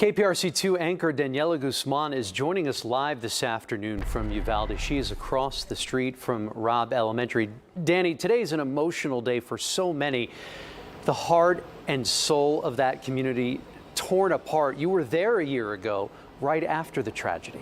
KPRC2 anchor Daniela Guzman is joining us live this afternoon from Uvalde. She is across the street from Robb Elementary. Danny, today is an emotional day for so many. The heart and soul of that community torn apart. You were there a year ago, right after the tragedy.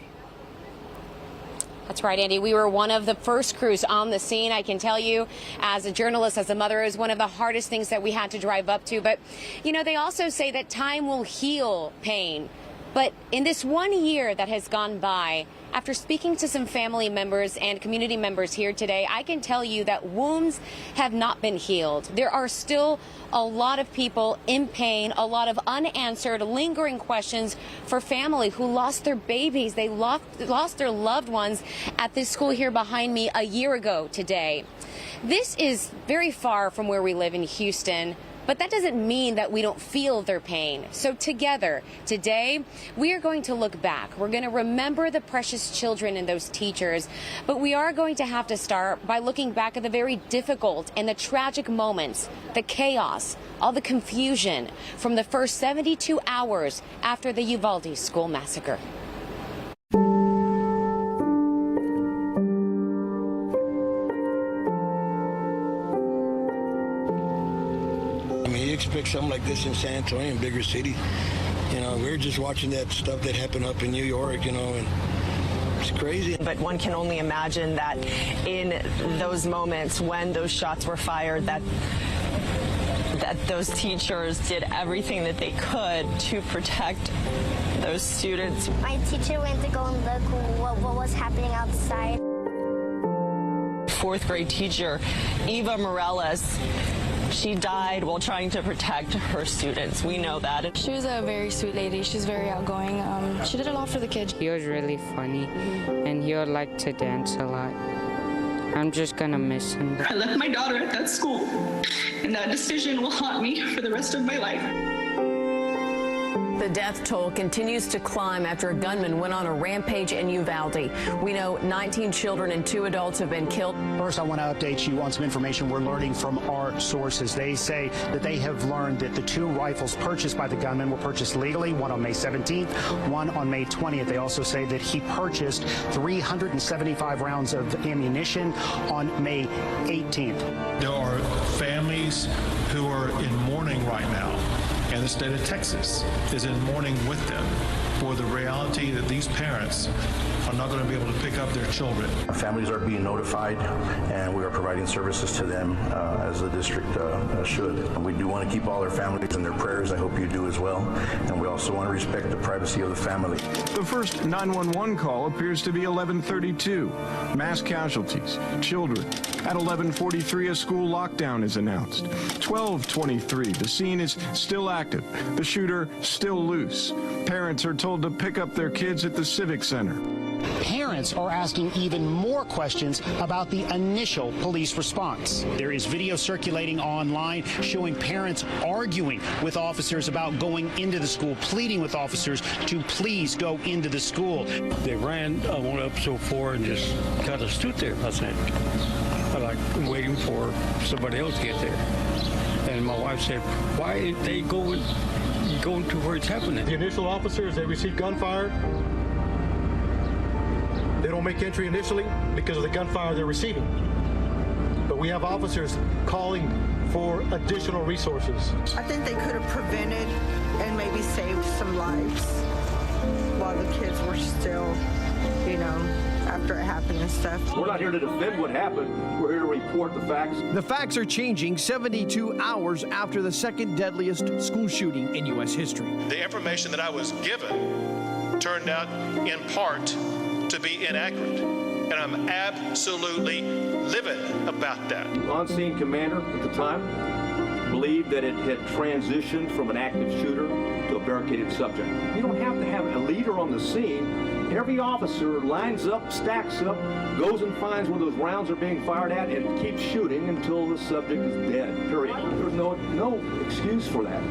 That's right, Andy. We were one of the first crews on the scene. I can tell you, as a journalist, as a mother, it was one of the hardest things that we had to drive up to. But, you know, they also say that time will heal pain. But in this 1 year that has gone by, after speaking to some family members and community members here today, I can tell you that wounds have not been healed. There are still a lot of people in pain, a lot of unanswered, lingering questions for family who lost their babies. They lost their loved ones at this school here behind me a year ago today. This is very far from where we live in Houston. But that doesn't mean that we don't feel their pain. So together, today, we are going to look back. We're going to remember the precious children and those teachers. But we are going to have to start by looking back at the very difficult and the tragic moments, the chaos, all the confusion from the first 72 hours after the Uvalde school massacre. You expect something like this in San Antonio, a bigger city. You know, we're just watching that stuff that happened up in New York, you know, and it's crazy. But one can only imagine that in those moments when those shots were fired, that those teachers did everything that they could to protect those students. My teacher went to go and look what was happening outside. Fourth grade teacher Eva Murals, she died while trying to protect her students. We know that. She was a very sweet lady. She was very outgoing. She did a lot for the kids. He was really funny, and he would like to dance a lot. I'm just gonna miss him. I left my daughter at that school, and that decision will haunt me for the rest of my life. The death toll continues to climb after a gunman went on a rampage in Uvalde. We know 19 children and 2 adults have been killed. First, I want to update you on some information we're learning from our sources. They say that they have learned that the 2 rifles purchased by the gunman were purchased legally, one on May 17th, one on May 20th. They also say that he purchased 375 rounds of ammunition on May 18th. There are families who are in mourning right now. And the state of Texas is in mourning with them for the reality that these parents are not going to be able to pick up their children. Families are being notified, and we are providing services to them as the district should. And we do want to keep all their families in their prayers. I hope you do as well. And we also want to respect the privacy of the family. The first 911 call appears to be 11:32. Mass casualties, children. At 11:43, a school lockdown is announced. 12:23, the scene is still active. The shooter still loose. Parents are told to pick up their kids at the Civic Center. Parents are asking even more questions about the initial police response. There is video circulating online showing parents arguing with officers about going into the school, pleading with officers to please go into the school. They ran one up so far and just kind of stood there, I think, like waiting for somebody else to get there. And my wife said, why ain't they going to where it's happening? The initial officers, they received gunfire. They don't make entry initially because of the gunfire they're receiving. But we have officers calling for additional resources. I think they could have prevented and maybe saved some lives while the kids were still, you know, after it happened and stuff. We're not here to defend what happened. We're here to report the facts. The facts are changing 72 hours after the second deadliest school shooting in U.S. history. The information that I was given turned out in part to be inaccurate, and I'm absolutely livid about that. The on-scene commander at the time believed that it had transitioned from an active shooter to a barricaded subject. You don't have to have a leader on the scene. Every officer lines up, stacks up, goes and finds where those rounds are being fired at, and keeps shooting until the subject is dead, period. There's no excuse for that.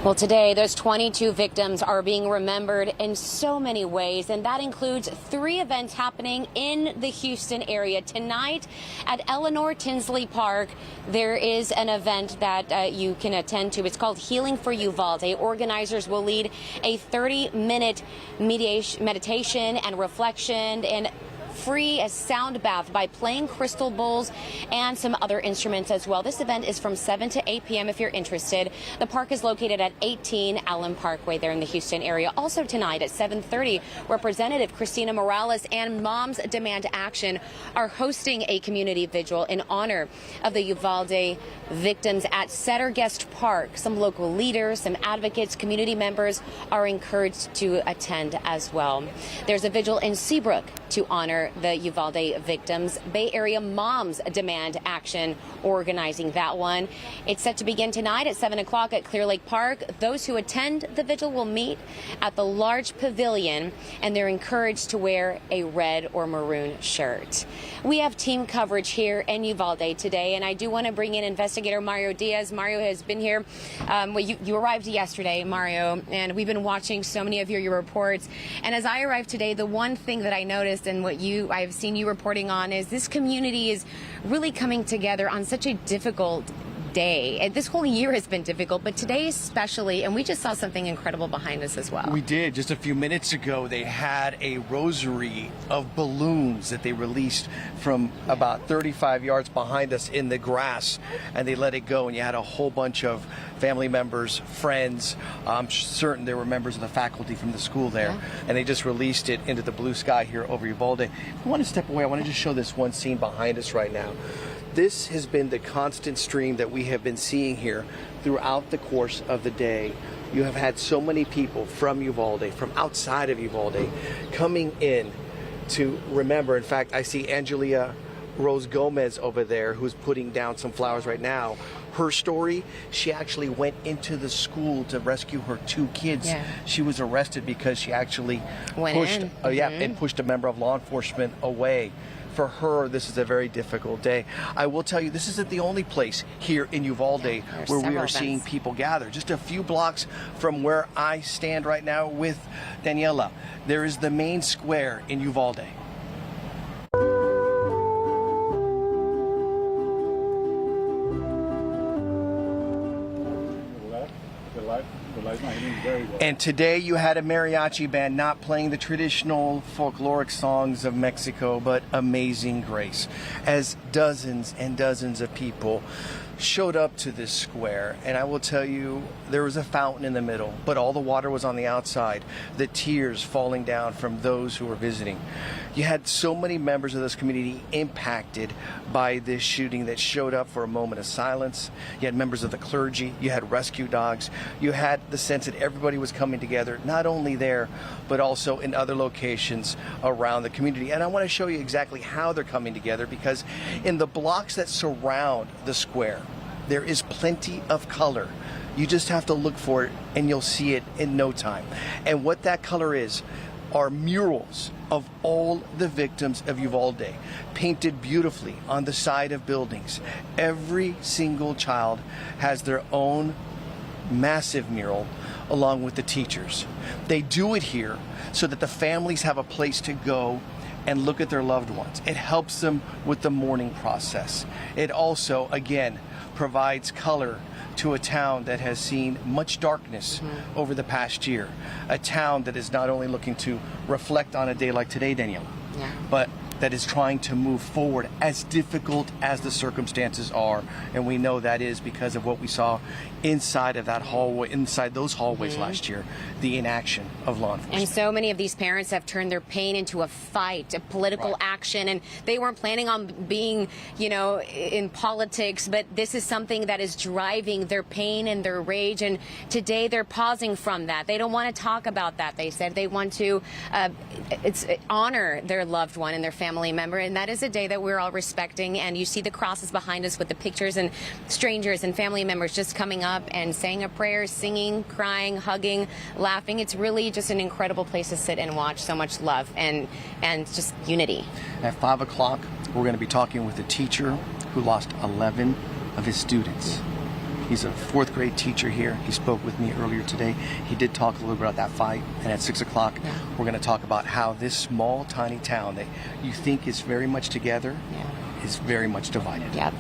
Well, today, those 22 victims are being remembered in so many ways, and that includes 3 events happening in the Houston area. Tonight at Eleanor Tinsley Park, there is an event that you can attend to. It's called Healing for Uvalde. Organizers will lead a 30-minute meditation and reflection and free a sound bath by playing crystal bowls and some other instruments as well. This event is from 7 to 8 p.m. if you're interested. The park is located at 18 Allen Parkway there in the Houston area. Also tonight at 7:30, Representative Christina Morales and Moms Demand Action are hosting a community vigil in honor of the Uvalde victims at Setterguest Park. Some local leaders, some advocates, community members are encouraged to attend as well. There's a vigil in Seabrook to honor the Uvalde victims. Bay Area Moms Demand Action organizing that one. It's set to begin tonight at 7 o'clock at Clear Lake Park. Those who attend the vigil will meet at the large pavilion, and they're encouraged to wear a red or maroon shirt. We have team coverage here in Uvalde today, and I do want to bring in investigator Mario Diaz. Mario has been here. You arrived yesterday, Mario, and we've been watching so many of your reports. And as I arrived today, the one thing that I noticed and what I've seen you reporting on is this community is really coming together on such a difficult day. And this whole year has been difficult, but today especially, and we just saw something incredible behind us as well. We did. Just a few minutes ago, they had a rosary of balloons that they released from about 35 yards behind us in the grass, and they let it go, and you had a whole bunch of family members, friends. I'm certain there were members of the faculty from the school there, and they just released it into the blue sky here over Uvalde. I want to step away. I want to just show this one scene behind us right now. This has been the constant stream that we have been seeing here throughout the course of the day. You have had so many people from Uvalde, from outside of Uvalde, coming in to remember. In fact, I see Angelia Rose Gomez over there, who's putting down some flowers right now. Her story, she actually went into the school to rescue her 2 kids. Yeah. She was arrested because she actually pushed a member of law enforcement away. For her, this is a very difficult day. I will tell you, this isn't the only place here in Uvalde where we are seeing people gather. Just a few blocks from where I stand right now with Daniela, there is the main square in Uvalde. And today you had a mariachi band not playing the traditional folkloric songs of Mexico, but Amazing Grace, as dozens and dozens of people showed up to this square. And I will tell you, there was a fountain in the middle, but all the water was on the outside, the tears falling down from those who were visiting. You had so many members of this community impacted by this shooting that showed up for a moment of silence. You had members of the clergy, you had rescue dogs, you had the sense that everybody was coming together, not only there, but also in other locations around the community. And I want to show you exactly how they're coming together, because in the blocks that surround the square, there is plenty of color. You just have to look for it and you'll see it in no time. And what that color is are murals of all the victims of Uvalde, painted beautifully on the side of buildings. Every single child has their own massive mural along with the teachers. They do it here so that the families have a place to go and look at their loved ones. It helps them with the mourning process. It also, again, provides color to a town that has seen much darkness over the past year. A town that is not only looking to reflect on a day like today, Danielle, but that is trying to move forward as difficult as the circumstances are. And we know that is because of what we saw inside of that hallway, inside those hallways last year, the inaction of law enforcement. And so many of these parents have turned their pain into a fight, a political action, and they weren't planning on being, in politics, but this is something that is driving their pain and their rage, and today they're pausing from that. They don't want to talk about that, they said. They want to honor their loved one and their family member, and that is a day that we're all respecting. And you see the crosses behind us with the pictures and strangers and family members just coming up and saying a prayer, singing, crying, hugging, laughing. It's really just an incredible place to sit and watch. So much love and just unity. At 5 o'clock, we're going to be talking with a teacher who lost 11 of his students. He's a fourth grade teacher here. He spoke with me earlier today. He did talk a little bit about that fight. And at 6 o'clock, we're going to talk about how this small, tiny town that you think is very much together is very much divided. Yeah,